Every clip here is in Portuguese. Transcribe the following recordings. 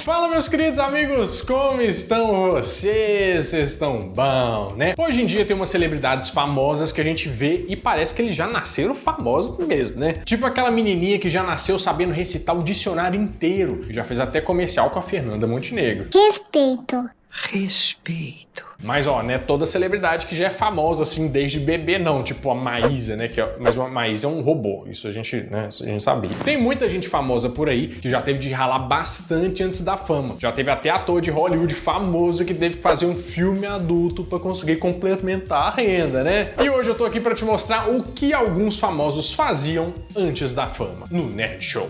Fala, meus queridos amigos, como estão vocês? Vocês estão bom, né? Hoje em dia tem umas celebridades famosas que a gente vê e parece que eles já nasceram famosos mesmo, né? Tipo aquela menininha que já nasceu sabendo recitar o dicionário inteiro, que já fez até comercial com a Fernanda Montenegro. Respeito. Respeito. Mas ó, né, toda celebridade que já é famosa assim desde bebê não, tipo a Maísa, né, mas a Maísa é um robô, isso a gente, né, a gente sabia. Tem muita gente famosa por aí que já teve de ralar bastante antes da fama. Já teve até ator de Hollywood famoso que teve que fazer um filme adulto para conseguir complementar a renda, né? E hoje eu tô aqui para te mostrar o que alguns famosos faziam antes da fama no Nerd Show.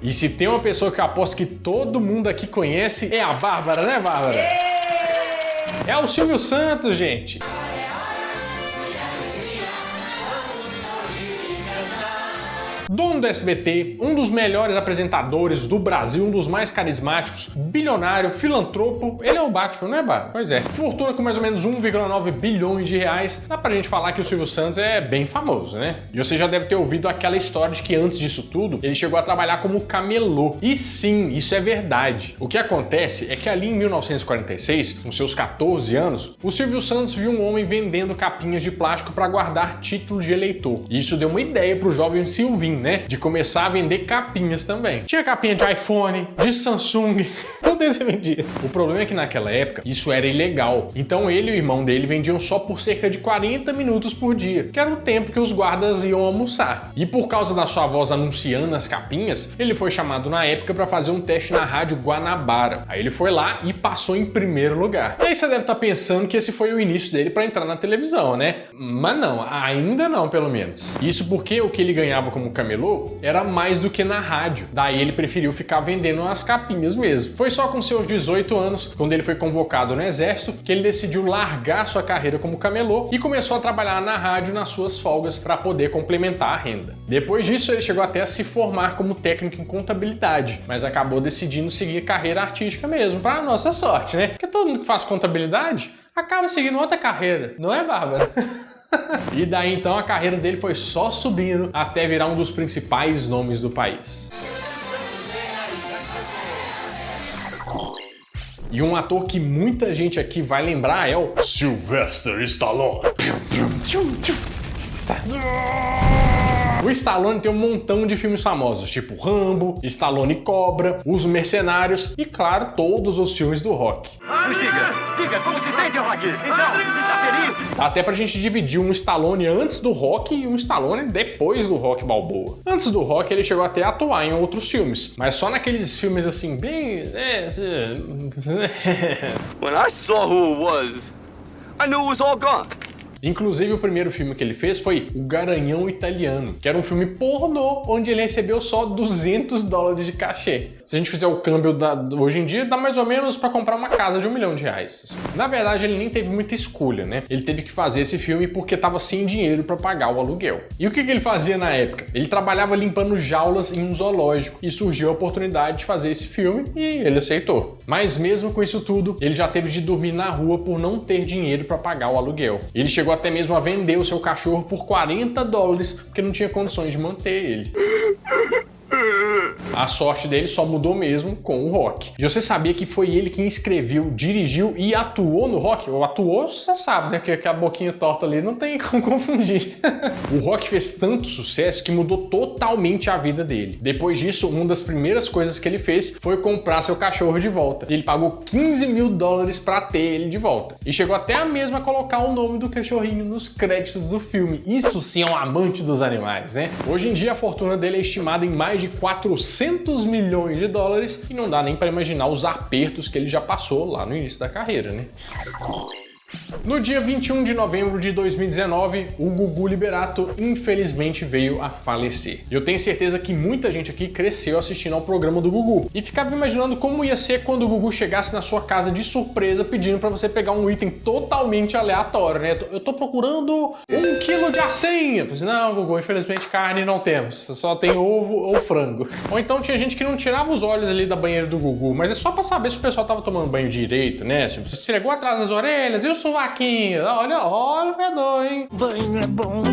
E se tem uma pessoa que eu aposto que todo mundo aqui conhece, é a Bárbara, né, Bárbara? É o Silvio Santos, gente! Dono do SBT, um dos melhores apresentadores do Brasil, um dos mais carismáticos, bilionário, filantropo, ele é o Batman, não é, Bárbara? Pois é. Fortuna com mais ou menos 1,9 bilhões de reais, dá pra gente falar que o Silvio Santos é bem famoso, né? E você já deve ter ouvido aquela história de que antes disso tudo, ele chegou a trabalhar como camelô. E sim, isso é verdade. O que acontece é que ali em 1946, com seus 14 anos, o Silvio Santos viu um homem vendendo capinhas de plástico para guardar título de eleitor. E isso deu uma ideia pro jovem Silvinho, né? De começar a vender capinhas também. Tinha capinha de iPhone, de Samsung, tudo isso vendia. O problema é que naquela época isso era ilegal. Então ele e o irmão dele vendiam só por cerca de 40 minutos por dia, que era o tempo que os guardas iam almoçar. E por causa da sua voz anunciando as capinhas, ele foi chamado na época para fazer um teste na Rádio Guanabara. Aí ele foi lá e passou em primeiro lugar. E aí você deve estar pensando que esse foi o início dele para entrar na televisão, né? Mas não, ainda não, pelo menos. Isso porque o que ele ganhava como camelô era mais do que na rádio. Daí ele preferiu ficar vendendo as capinhas mesmo. Foi só com seus 18 anos, quando ele foi convocado no exército, que ele decidiu largar sua carreira como camelô e começou a trabalhar na rádio nas suas folgas para poder complementar a renda. Depois disso, ele chegou até a se formar como técnico em contabilidade, mas acabou decidindo seguir carreira artística mesmo, para nossa sorte, né? Porque todo mundo que faz contabilidade acaba seguindo outra carreira, não é, Bárbara? E daí então a carreira dele foi só subindo até virar um dos principais nomes do país. E um ator que muita gente aqui vai lembrar é o Sylvester Stallone. O Stallone tem um montão de filmes famosos, tipo Rambo, Stallone Cobra, Os Mercenários e, claro, todos os filmes do Rock. Diga, como se sente, Rock? Então, está feliz? Até pra gente dividir um Stallone antes do Rock e um Stallone depois do Rock Balboa. Antes do Rock, ele chegou até a atuar em outros filmes, mas só naqueles filmes assim, bem... When I saw who it was, I knew it was all gone. Inclusive, o primeiro filme que ele fez foi O Garanhão Italiano, que era um filme pornô, onde ele recebeu só $200 de cachê. Se a gente fizer o câmbio hoje em dia, dá mais ou menos para comprar uma casa de R$1 milhão. Na verdade, ele nem teve muita escolha, né? Ele teve que fazer esse filme porque tava sem dinheiro para pagar o aluguel. E o que ele fazia na época? Ele trabalhava limpando jaulas em um zoológico e surgiu a oportunidade de fazer esse filme e ele aceitou. Mas mesmo com isso tudo, ele já teve de dormir na rua por não ter dinheiro para pagar o aluguel. Ele chegou até mesmo a vender o seu cachorro por $40 porque não tinha condições de manter ele. A sorte dele só mudou mesmo com o Rock. E você sabia que foi ele quem escreveu, dirigiu e atuou no Rock? Ou atuou, você sabe, né? Que a boquinha torta ali não tem como confundir. O Rock fez tanto sucesso que mudou totalmente a vida dele. Depois disso, uma das primeiras coisas que ele fez foi comprar seu cachorro de volta. Ele pagou $15 mil para ter ele de volta. E chegou até a mesma a colocar o nome do cachorrinho nos créditos do filme. Isso sim é um amante dos animais, né? Hoje em dia, a fortuna dele é estimada em mais de $400 milhões e não dá nem para imaginar os apertos que ele já passou lá no início da carreira, né? No dia 21 de novembro de 2019, o Gugu Liberato infelizmente veio a falecer. Eu tenho certeza que muita gente aqui cresceu assistindo ao programa do Gugu e ficava imaginando como ia ser quando o Gugu chegasse na sua casa de surpresa pedindo pra você pegar um item totalmente aleatório, né? Eu tô procurando 1 quilo de asinha. Eu falei assim, não, Gugu, infelizmente carne não temos, só tem ovo ou frango. Ou então tinha gente que não tirava os olhos ali da banheira do Gugu, mas é só pra saber se o pessoal tava tomando banho direito, né? Tipo, se esfregou atrás das orelhas, e o sovaquinho? Olha o fedor, hein? Banho é bom,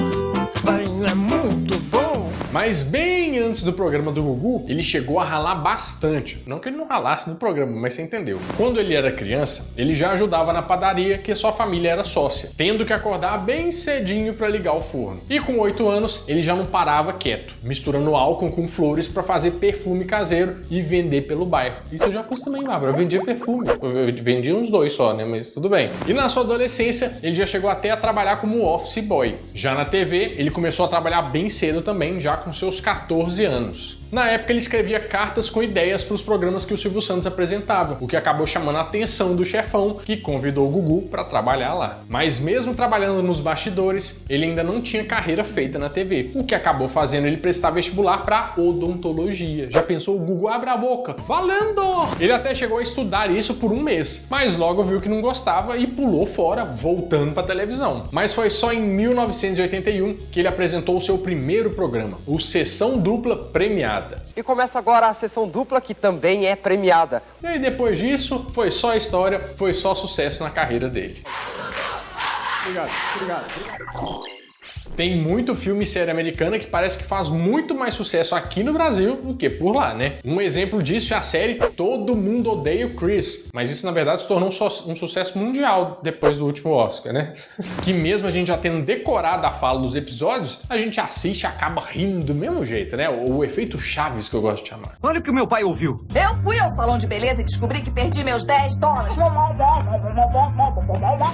banho é muito bom. Mas bem antes do programa do Gugu, ele chegou a ralar bastante. Não que ele não ralasse no programa, mas você entendeu. Quando ele era criança, ele já ajudava na padaria que sua família era sócia, tendo que acordar bem cedinho para ligar o forno. E com 8 anos, ele já não parava quieto, misturando álcool com flores para fazer perfume caseiro e vender pelo bairro. Isso eu já fiz também, Bárbara. Eu vendia perfume. Eu vendia uns 2 só, né? Mas tudo bem. E na sua adolescência, ele já chegou até a trabalhar como office boy. Já na TV, ele começou a trabalhar bem cedo também, já com seus 14 anos. Na época, ele escrevia cartas com ideias para os programas que o Silvio Santos apresentava, o que acabou chamando a atenção do chefão, que convidou o Gugu para trabalhar lá. Mas mesmo trabalhando nos bastidores, ele ainda não tinha carreira feita na TV, o que acabou fazendo ele prestar vestibular para odontologia. Já pensou, o Gugu abre a boca? Valendo! Ele até chegou a estudar isso por 1 mês, mas logo viu que não gostava e pulou fora, voltando para televisão. Mas foi só em 1981 que ele apresentou o seu primeiro programa, o Sessão Dupla Premiada. E começa agora a sessão dupla, que também é premiada. E aí depois disso, foi só história, foi só sucesso na carreira dele. Obrigado. Tem muito filme e série americana que parece que faz muito mais sucesso aqui no Brasil do que por lá, né? Um exemplo disso é a série Todo Mundo Odeia o Chris, mas isso na verdade se tornou um sucesso mundial depois do último Oscar, né? Que mesmo a gente já tendo decorado a fala dos episódios, a gente assiste e acaba rindo do mesmo jeito, né? O efeito Chaves que eu gosto de chamar. Olha o que o meu pai ouviu. Eu fui ao salão de beleza e descobri que perdi meus $10.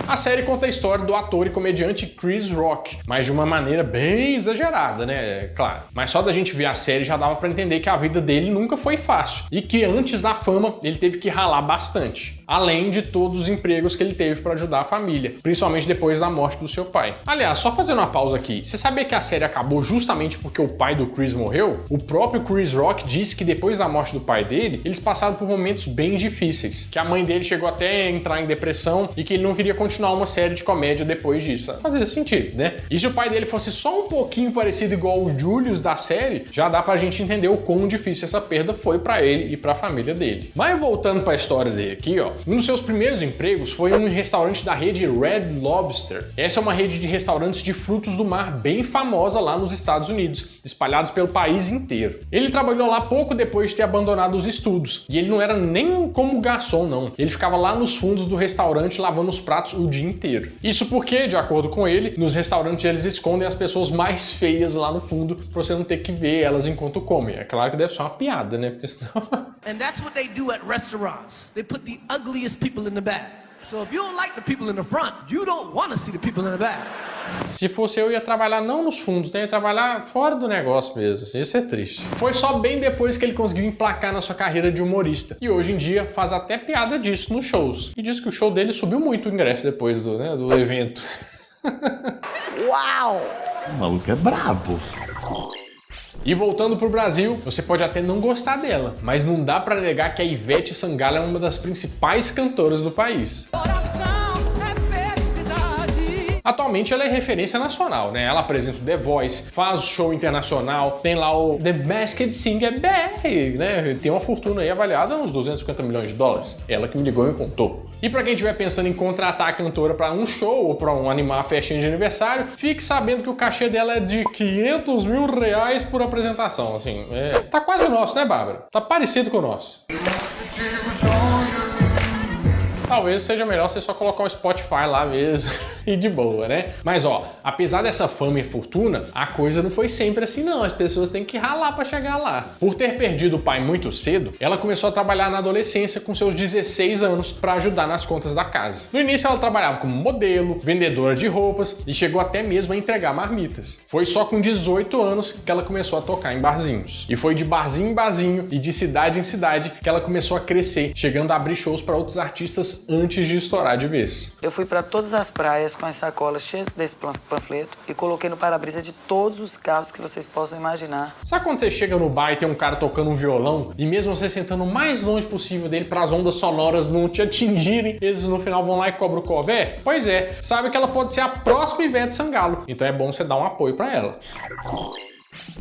A série conta a história do ator e comediante Chris Rock, mas de uma maneira bem exagerada, né? Claro. Mas só da gente ver a série já dava pra entender que a vida dele nunca foi fácil e que antes da fama ele teve que ralar bastante, além de todos os empregos que ele teve pra ajudar a família, principalmente depois da morte do seu pai. Aliás, só fazendo uma pausa aqui, você sabia que a série acabou justamente porque o pai do Chris morreu? O próprio Chris Rock disse que depois da morte do pai dele, eles passaram por momentos bem difíceis, que a mãe dele chegou até a entrar em depressão e que ele não queria continuar uma série de comédia depois disso. Fazia sentido, né? E se o pai dele fosse só um pouquinho parecido igual o Julius da série, já dá pra gente entender o quão difícil essa perda foi pra ele e pra família dele. Mas voltando pra história dele aqui, ó, um dos seus primeiros empregos foi em um restaurante da rede Red Lobster. Essa é uma rede de restaurantes de frutos do mar bem famosa lá nos Estados Unidos, espalhados pelo país inteiro. Ele trabalhou lá pouco depois de ter abandonado os estudos, e ele não era nem como garçom, não. Ele ficava lá nos fundos do restaurante lavando os pratos o dia inteiro. Isso porque, de acordo com ele, nos restaurantes eles escondem as pessoas mais feias lá no fundo pra você não ter que ver elas enquanto comem. É claro que deve ser uma piada, né? Porque senão... And that's what they do at restaurants. They put the ugliest people in the back. So if you don't like the people in the front, you don't want to see the people in the back. Se fosse eu ia trabalhar não nos fundos, né? Ia trabalhar fora do negócio mesmo, assim, isso é triste. Foi só bem depois que ele conseguiu emplacar na sua carreira de humorista. E hoje em dia faz até piada disso nos shows. E diz que o show dele subiu muito o ingresso depois do evento. Uau! O maluco é brabo. E voltando pro Brasil, você pode até não gostar dela, mas não dá pra negar que a Ivete Sangalo é uma das principais cantoras do país. Atualmente ela é referência nacional, né? Ela apresenta o The Voice, faz show internacional, tem lá o The Masked Singer BR, né? Tem uma fortuna aí avaliada uns 250 milhões de dólares. Ela que me ligou e me contou. E pra quem estiver pensando em contratar a cantora pra um show ou pra animar a festinha de aniversário, fique sabendo que o cachê dela é de R$500 mil por apresentação, assim. Tá quase o nosso, né, Bárbara? Tá parecido com o nosso. Talvez seja melhor você só colocar o Spotify lá mesmo e de boa, né? Mas ó, apesar dessa fama e fortuna, a coisa não foi sempre assim não, as pessoas têm que ralar pra chegar lá. Por ter perdido o pai muito cedo, ela começou a trabalhar na adolescência com seus 16 anos pra ajudar nas contas da casa. No início ela trabalhava como modelo, vendedora de roupas e chegou até mesmo a entregar marmitas. Foi só com 18 anos que ela começou a tocar em barzinhos. E foi de barzinho em barzinho e de cidade em cidade que ela começou a crescer, chegando a abrir shows pra outros artistas filmes antes de estourar de vez. Eu fui para todas as praias com as sacolas cheias desse panfleto e coloquei no para-brisa de todos os carros que vocês possam imaginar. Sabe quando você chega no bar e tem um cara tocando um violão e mesmo você sentando o mais longe possível dele para as ondas sonoras não te atingirem, eles no final vão lá e cobram o cover? Pois é, sabe que ela pode ser a próxima Ivete Sangalo, então é bom você dar um apoio para ela.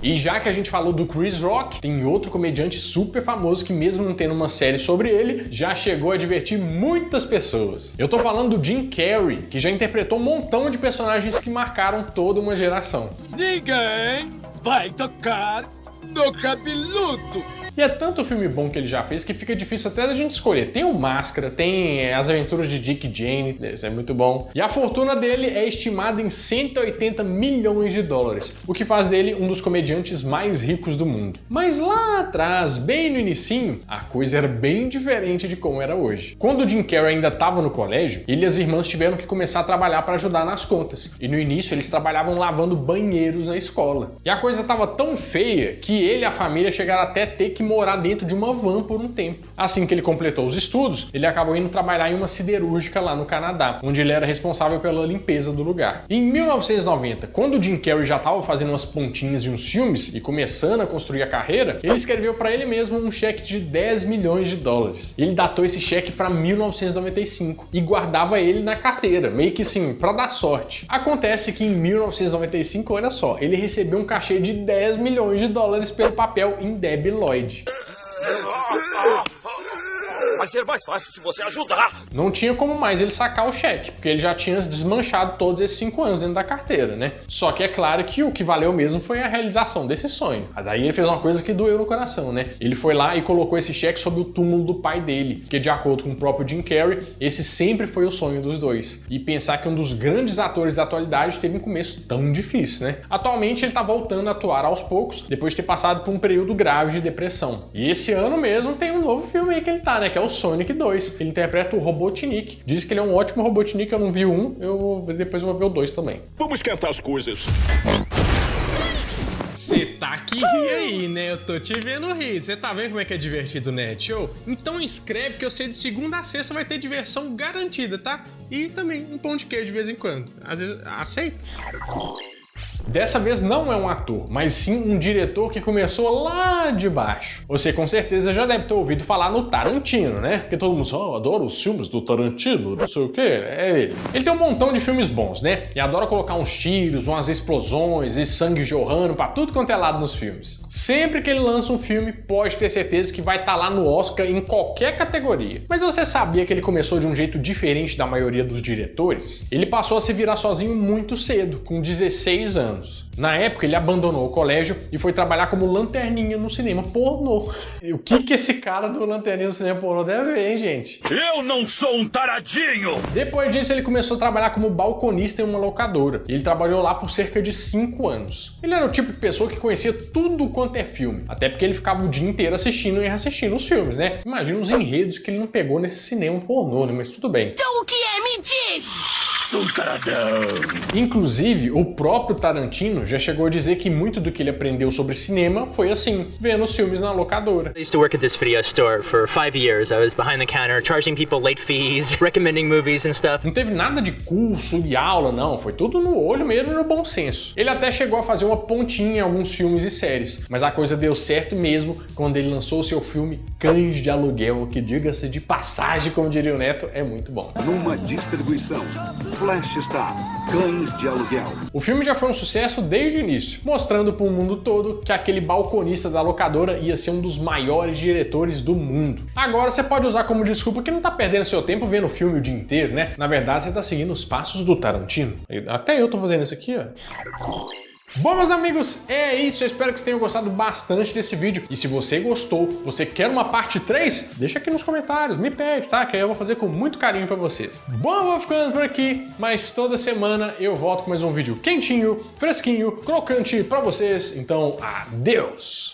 E já que a gente falou do Chris Rock, tem outro comediante super famoso que mesmo não tendo uma série sobre ele, já chegou a divertir muitas pessoas. Eu tô falando do Jim Carrey, que já interpretou um montão de personagens que marcaram toda uma geração. Ninguém vai tocar no cabeludo. E é tanto filme bom que ele já fez que fica difícil até da gente escolher. Tem o Máscara, tem As Aventuras de Dick e Jane, esse é muito bom. E a fortuna dele é estimada em 180 milhões de dólares, o que faz dele um dos comediantes mais ricos do mundo. Mas lá atrás, bem no inicinho, a coisa era bem diferente de como era hoje. Quando o Jim Carrey ainda estava no colégio, ele e as irmãs tiveram que começar a trabalhar para ajudar nas contas. E no início eles trabalhavam lavando banheiros na escola. E a coisa estava tão feia que ele e a família chegaram até ter que morar dentro de uma van por um tempo. Assim que ele completou os estudos, ele acabou indo trabalhar em uma siderúrgica lá no Canadá, onde ele era responsável pela limpeza do lugar. Em 1990, quando o Jim Carrey já estava fazendo umas pontinhas em uns filmes e começando a construir a carreira, ele escreveu para ele mesmo um cheque de 10 milhões de dólares. Ele datou esse cheque para 1995 e guardava ele na carteira, meio que assim, para dar sorte. Acontece que em 1995, olha só, ele recebeu um cachê de 10 milhões de dólares pelo papel em Debbie Lloyd. Vai ser mais fácil se você ajudar. Não tinha como mais ele sacar o cheque, porque ele já tinha desmanchado todos esses 5 anos dentro da carteira, né? Só que é claro que o que valeu mesmo foi a realização desse sonho. Daí ele fez uma coisa que doeu no coração, né? Ele foi lá e colocou esse cheque sobre o túmulo do pai dele, porque de acordo com o próprio Jim Carrey, esse sempre foi o sonho dos dois. E pensar que um dos grandes atores da atualidade teve um começo tão difícil, né? Atualmente ele tá voltando a atuar aos poucos, depois de ter passado por um período grave de depressão. E esse ano mesmo tem um novo filme aí que ele tá, né? Que é o Sonic 2. Ele interpreta o Robotnik. Diz que ele é um ótimo Robotnik, eu não vi o 1, depois eu vou ver o 2 também. Vamos esquentar as coisas. Você tá que ri aí, né? Eu tô te vendo rir. Você tá vendo como é que é divertido o Net Show? Então inscreve que eu sei de segunda a sexta vai ter diversão garantida, tá? E também um pão de queijo de vez em quando. Às vezes, aceita? Dessa vez não é um ator, mas sim um diretor que começou lá de baixo. Você com certeza já deve ter ouvido falar no Tarantino, né? Porque todo mundo fala, adoro os filmes do Tarantino, não sei o que, é ele. Ele tem um montão de filmes bons, né? E adora colocar uns tiros, umas explosões e sangue jorrando pra tudo quanto é lado nos filmes. Sempre que ele lança um filme, pode ter certeza que vai estar lá no Oscar em qualquer categoria. Mas você sabia que ele começou de um jeito diferente da maioria dos diretores? Ele passou a se virar sozinho muito cedo, com 16 anos. Na época, ele abandonou o colégio e foi trabalhar como lanterninha no cinema pornô. E o que esse cara do lanterninha no cinema pornô deve ver, hein, gente? Eu não sou um taradinho! Depois disso, ele começou a trabalhar como balconista em uma locadora. Ele trabalhou lá por cerca de 5 anos. Ele era o tipo de pessoa que conhecia tudo quanto é filme. Até porque ele ficava o dia inteiro assistindo e reassistindo os filmes, né? Imagina os enredos que ele não pegou nesse cinema pornô, né? Mas tudo bem. Então o que é? Me diz! Sou um taradão! Inclusive, o próprio Tarantino já chegou a dizer que muito do que ele aprendeu sobre cinema foi assim, vendo os filmes na locadora. I used to work at this video store for 5 years. I was behind the counter, charging people late fees, recommending movies and stuff. Não teve nada de curso e aula, não. Foi tudo no olho mesmo e no bom senso. Ele até chegou a fazer uma pontinha em alguns filmes e séries, mas a coisa deu certo mesmo quando ele lançou o seu filme Cães de Aluguel, que, diga-se de passagem, como diria o Neto, é muito bom. Numa distribuição Flash Star, Cães de Aluguel. O filme já foi um sucesso desde o início, mostrando para o mundo todo que aquele balconista da locadora ia ser um dos maiores diretores do mundo. Agora você pode usar como desculpa que não tá perdendo seu tempo vendo o filme o dia inteiro, né? Na verdade, você tá seguindo os passos do Tarantino. Até eu tô fazendo isso aqui, ó. Bom, meus amigos, é isso. Eu espero que vocês tenham gostado bastante desse vídeo. E se você gostou, você quer uma parte 3? Deixa aqui nos comentários, me pede, tá? Que aí eu vou fazer com muito carinho pra vocês. Bom, eu vou ficando por aqui, mas toda semana eu volto com mais um vídeo quentinho, fresquinho, crocante pra vocês. Então, adeus!